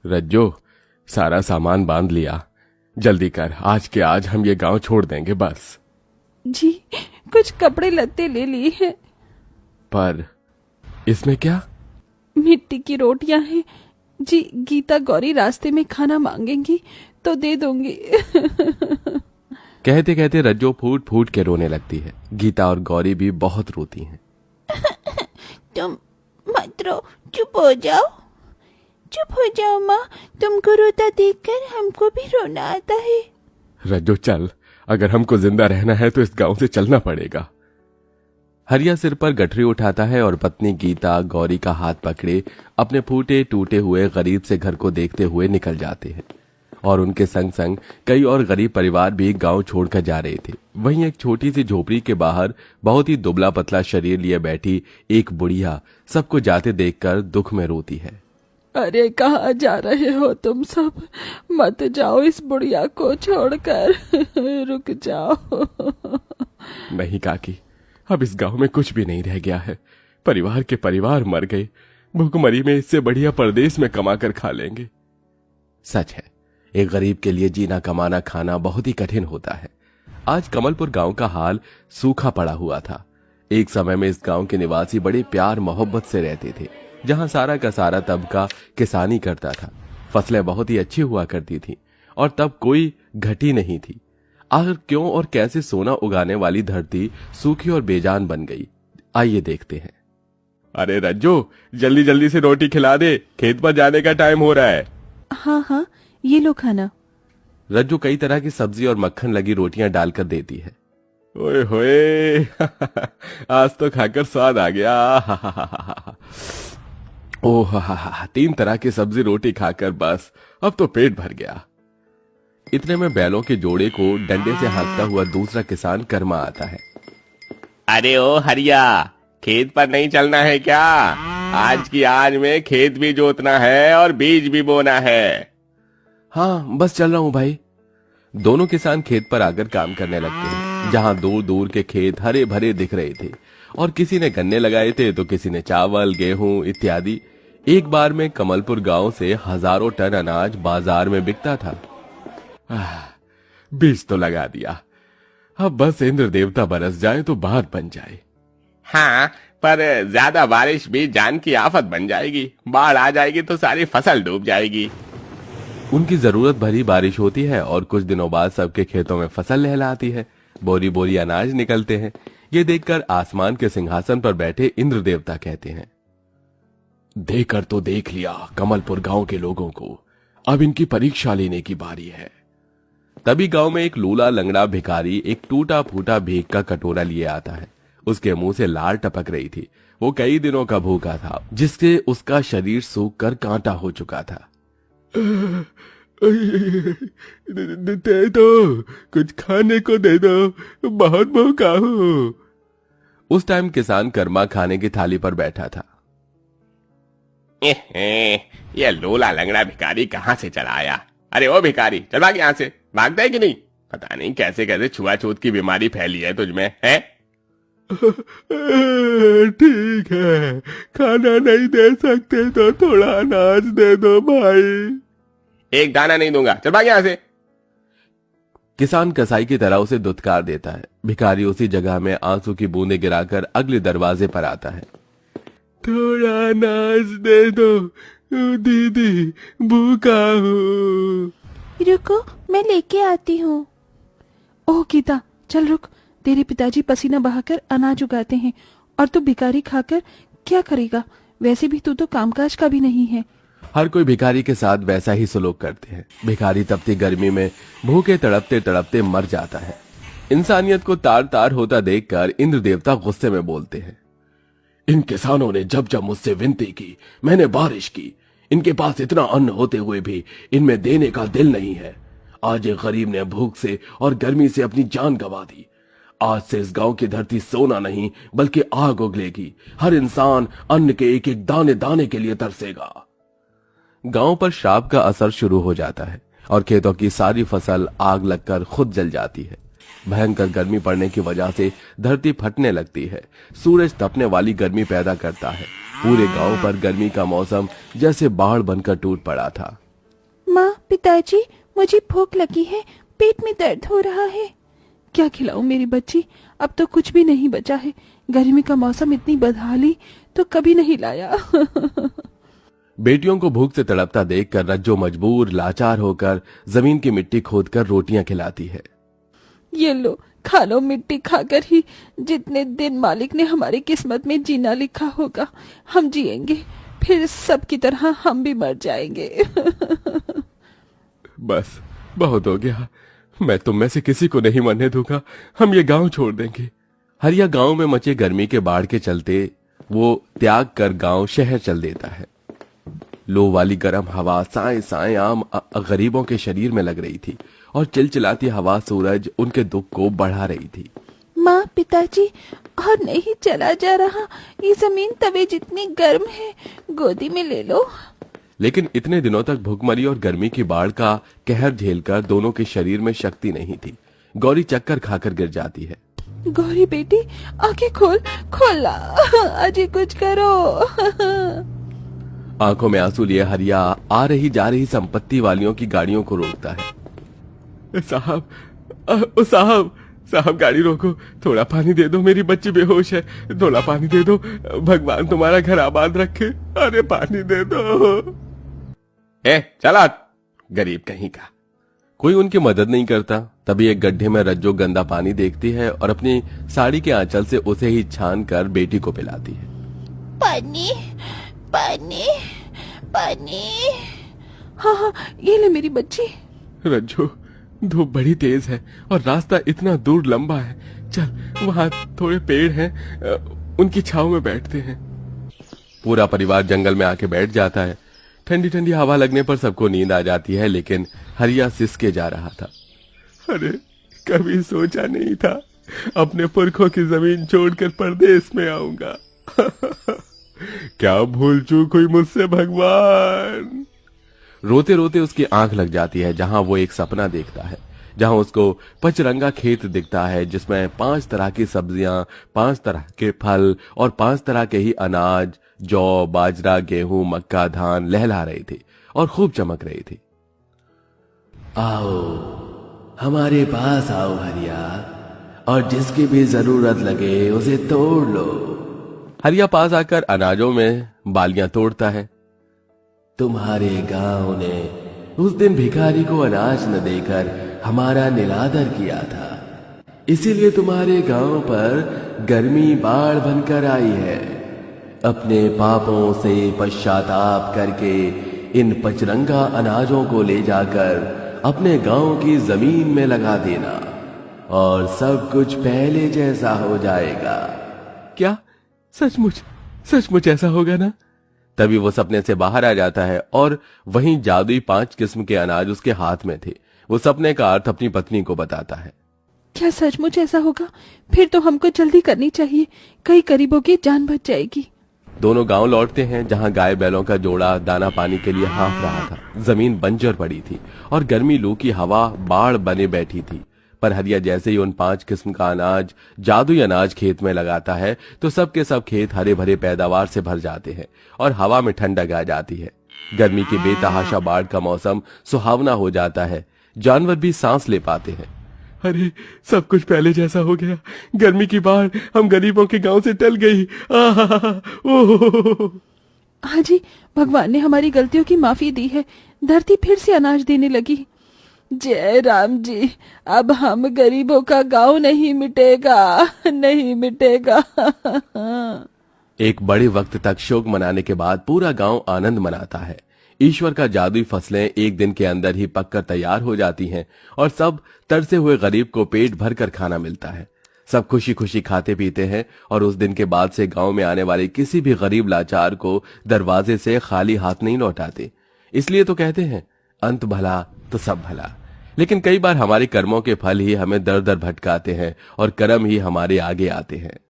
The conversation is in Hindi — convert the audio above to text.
रज्जो, सारा सामान बांध लिया? जल्दी कर, आज के आज हम ये गांव छोड़ देंगे बस। जी, कुछ कपड़े लत्ते ले लिए हैं। पर इसमें क्या? मिट्टी की रोटियां हैं जी। गीता गौरी रास्ते में खाना मांगेंगी तो दे दूंगी। कहते कहते रज्जो फूट फूट के रोने लगती है। गीता और गौरी भी बहुत रोती हैं। तुम मत रो, चुप हो जाओ, चुप हो जाओ माँ। तुमको रोता देखकर हमको भी रोना आता है। रज्जो चल, अगर हमको जिंदा रहना है तो इस गांव से चलना पड़ेगा। हरिया सिर पर गठरी उठाता है और पत्नी गीता गौरी का हाथ पकड़े अपने फूटे टूटे हुए गरीब से घर को देखते हुए निकल जाते हैं। और उनके संग संग कई और गरीब परिवार भी गांव छोड़कर जा रहे थे। वहीं एक छोटी सी झोपड़ी के बाहर बहुत ही दुबला पतला शरीर लिए बैठी एक बुढ़िया सबको जाते देखकर दुख में रोती है। अरे कहाँ जा रहे हो तुम सब? मत जाओ इस बुढ़िया को छोड़कर, रुक जाओ। नहीं काकी, अब इस गांव में कुछ भी नहीं रह गया है। परिवार के परिवार मर गए। भूखमरी में इससे बढ़िया परदेश में कमा कर खा लेंगे। सच है, एक गरीब के लिए जीना कमाना खाना बहुत ही कठिन होता है। आज कमलपुर गांव का हाल सूखा पड़ा हुआ था। एक समय में इस गांव के निवासी बड़े प्यार मोहब्बत से रहते थे, जहां सारा का सारा तबका किसानी करता था। फसलें बहुत ही अच्छी हुआ करती थी और तब कोई घटी नहीं थी। आखिर क्यों और कैसे सोना उगाने वाली धरती सूखी और बेजान बन गई? आइए देखते हैं। अरे रज्जो, जल्दी जल्दी से रोटी खिला दे, खेत पर जाने का टाइम हो रहा है। हाँ हाँ, ये लो खाना। रज्जू कई तरह की सब्जी और मक्खन लगी रोटियां डालकर देती है। ओए होए, आज तो खाकर स्वाद आ गया। ओह, 3 तरह की सब्जी रोटी खाकर बस अब तो पेट भर गया। इतने में बैलों के जोड़े को डंडे से हाँकता हुआ दूसरा किसान कर्मा आता है। अरे ओ हरिया, खेत पर नहीं चलना है क्या? आज की आज में खेत भी जोतना है और बीज भी बोना है। हाँ, बस चल रहा हूँ भाई। दोनों किसान खेत पर आकर काम करने लगते हैं, जहाँ दूर दूर के खेत हरे भरे दिख रहे थे और किसी ने गन्ने लगाए थे तो किसी ने चावल गेहूं इत्यादि। एक बार में कमलपुर गांव से हजारों टन अनाज बाजार में बिकता था। बीज तो लगा दिया, अब बस इंद्र देवता बरस जाए तो बात बन जाए। हाँ, पर ज्यादा बारिश भी जान की आफत बन जाएगी। बाढ़ आ जाएगी तो सारी फसल डूब जाएगी। उनकी जरूरत भरी बारिश होती है और कुछ दिनों बाद सबके खेतों में फसल लहलाती है। बोरी बोरी अनाज निकलते हैं। ये देखकर आसमान के सिंहासन पर बैठे इंद्र देवता कहते हैं, देखकर तो देख लिया कमलपुर गांव के लोगों को, अब इनकी परीक्षा लेने की बारी है। तभी गांव में एक लूला लंगड़ा भिखारी एक टूटा फूटा भीख का कटोरा लिए आता है। उसके मुंह से लार टपक रही थी। वो कई दिनों का भूखा था, जिससे उसका शरीर सूख कर कांटा हो चुका था। दे दो, कुछ खाने को दे दो, बहुत भूखा हूं। उस टाइम किसान कर्मा खाने की थाली पर बैठा था। ये लोला लंगड़ा भिखारी कहाँ से चला आया? अरे ओ भिखारी, चल भाग यहाँ से। भागता है कि नहीं? पता नहीं कैसे कैसे छुआछूत की बीमारी फैली है तुझमें, है? ठीक है, खाना नहीं दे सकते तो थोड़ा अनाज दे दो भाई। एक दाना नहीं दूंगा, चल भाग यहाँ से। किसान कसाई की तरह उसे दुत्कार देता है। भिखारी उसी जगह में आंसू की बूंदें गिराकर अगले दरवाजे पर आता है। थोड़ा अनाज दे दो दीदी, भूखा हूँ। रुको, मैं लेके आती हूँ। ओह गीता, चल रुक। तेरे पिताजी पसीना बहाकर अनाज उगाते हैं और तू भिखारी खाकर क्या करेगा? वैसे भी तू तो कामकाज का भी नहीं है। हर कोई भिखारी के साथ वैसा ही सलूक करते हैं। भिखारी तपती गर्मी में भूखे तड़पते तड़पते मर जाता है। इंसानियत को तार तार होता देखकर इंद्र देवता गुस्से में बोलते हैं, इन किसानों ने जब जब मुझसे विनती की, मैंने बारिश की। इनके पास इतना अन्न होते हुए भी इनमें देने का दिल नहीं है। आज एक गरीब ने भूख से और गर्मी से अपनी जान गंवा दी। आज से इस गांव की धरती सोना नहीं बल्कि आग उगलेगी। हर इंसान अन्न के एक एक दाने दाने के लिए तरसेगा। गांव पर श्राप का असर शुरू हो जाता है और खेतों की सारी फसल आग लगकर खुद जल जाती है। भयंकर गर्मी पड़ने की वजह से धरती फटने लगती है। सूरज तपने वाली गर्मी पैदा करता है। पूरे गांव पर गर्मी का मौसम जैसे बाढ़ बनकर टूट पड़ा था। माँ, पिताजी, मुझे भूख लगी है, पेट में दर्द हो रहा है। क्या खिलाऊं मेरी बच्ची, अब तो कुछ भी नहीं बचा है। गर्मी का मौसम इतनी बदहाली तो कभी नहीं लाया। बेटियों को भूख से तड़पता देखकर रज्जो मजबूर लाचार होकर जमीन की मिट्टी खोदकर रोटियां खिलाती है। ये लो, खा लो, मिट्टी खाकर ही जितने दिन मालिक ने हमारी किस्मत में जीना लिखा होगा हम जिएंगे, फिर सबकी तरह हम भी मर जाएंगे। बस बहुत हो गया, मैं तुम में से किसी को नहीं मरने दूंगा, हम ये गांव छोड़ देंगे। हरिया गांव में मचे गर्मी के बाढ़ के चलते वो त्याग कर गांव शहर चल देता है। लो वाली गर्म हवा साए साए आम गरीबों के शरीर में लग रही थी और चिलचिलाती हवा सूरज उनके दुख को बढ़ा रही थी। माँ, पिताजी, और नहीं चला जा रहा, ये जमीन तवे जितनी गर्म है, गोदी में ले लो। लेकिन इतने दिनों तक भूखमरी और गर्मी की बाढ़ का कहर झेलकर दोनों के शरीर में शक्ति नहीं थी। गौरी चक्कर खाकर गिर जाती है। गौरी बेटी, आंखें खोल, खोला, अजी कुछ करो। आंखों में आंसू लिए हरिया आ रही जा रही संपत्ति वालियों की गाड़ियों को रोकता है। साहब, साहब, साहब, गाड़ी रोको, थोड़ा पानी दे दो, मेरी बच्ची बेहोश है, थोड़ा पानी दे दो, भगवान तुम्हारा घर आबाद रखे, अरे पानी दे दो। चला, गरीब कहीं का। कोई उनकी मदद नहीं करता। तभी एक गड्ढे में रज्जो गंदा पानी देखती है और अपनी साड़ी के आंचल से उसे ही छान कर बेटी को पिलाती है। पानी, पानी, पानी। हाँ हाँ, ये ले मेरी बच्ची। रज्जो, धूप बड़ी तेज है और रास्ता इतना दूर लंबा है, चल वहां थोड़े पेड़ हैं, उनकी छांव में बैठते हैं। पूरा परिवार जंगल में आके बैठ जाता है। ठंडी ठंडी हवा लगने पर सबको नींद आ जाती है, लेकिन हरिया सिसके जा रहा था। अरे कभी सोचा नहीं था अपने पुरखों की जमीन छोड़कर परदेश में आऊंगा। क्या भूल चूक हुई मुझसे भगवान। रोते रोते उसकी आंख लग जाती है, जहां वो एक सपना देखता है, जहां उसको पचरंगा खेत दिखता है जिसमें 5 तरह की सब्जियां, 5 तरह के फल और 5 तरह के ही अनाज, जौ, बाजरा, गेहूं, मक्का, धान लहला रही थी और खूब चमक रही थी। आओ हमारे पास आओ हरिया, और जिसकी भी जरूरत लगे उसे तोड़ लो। हरिया पास आकर अनाजों में बालियां तोड़ता है। तुम्हारे गांव ने उस दिन भिखारी को अनाज न देकर हमारा निरादर किया था, इसीलिए तुम्हारे गांव पर गर्मी बाढ़ बनकर आई है। अपने पापों से पश्चाताप करके इन पचरंगा अनाजों को ले जाकर अपने गांव की जमीन में लगा देना और सब कुछ पहले जैसा हो जाएगा। क्या सचमुच सचमुच ऐसा होगा ना? तभी वो सपने से बाहर आ जाता है और वहीं जादुई 5 किस्म के अनाज उसके हाथ में थे। वो सपने का अर्थ अपनी पत्नी को बताता है। क्या सचमुच ऐसा होगा? फिर तो हमको जल्दी करनी चाहिए, कई गरीबों की जान बच जाएगी। दोनों गांव लौटते हैं, जहां गाय बैलों का जोड़ा दाना पानी के लिए हाँफ रहा था। जमीन बंजर पड़ी थी और गर्मी लू की हवा बाढ़ बने बैठी थी। पर हरिया जैसे ही उन 5 किस्म का अनाज, जादुई अनाज खेत में लगाता है तो सब के सब खेत हरे भरे पैदावार से भर जाते हैं और हवा में ठंडक आ जाती है। गर्मी की बेतहाशा बाढ़ का मौसम सुहावना हो जाता है। जानवर भी सांस ले पाते हैं। अरे सब कुछ पहले जैसा हो गया। गर्मी की बाढ़ हम गरीबों के गांव से टल गई। हाँ जी, भगवान ने हमारी गलतियों की माफी दी है, धरती फिर से अनाज देने लगी। जय राम जी, अब हम गरीबों का गांव नहीं मिटेगा, नहीं मिटेगा। एक बड़े वक्त तक शोक मनाने के बाद पूरा गांव आनंद मनाता है। ईश्वर का जादुई फसलें एक दिन के अंदर ही पककर तैयार हो जाती हैं और सब तरसे हुए गरीब को पेट भरकर खाना मिलता है। सब खुशी खुशी खाते पीते हैं और उस दिन के बाद से गांव में आने वाले किसी भी गरीब लाचार को दरवाजे से खाली हाथ नहीं लौटाते। इसलिए तो कहते हैं, अंत भला तो सब भला। लेकिन कई बार हमारे कर्मों के फल ही हमें दर दर भटकाते हैं और कर्म ही हमारे आगे आते हैं।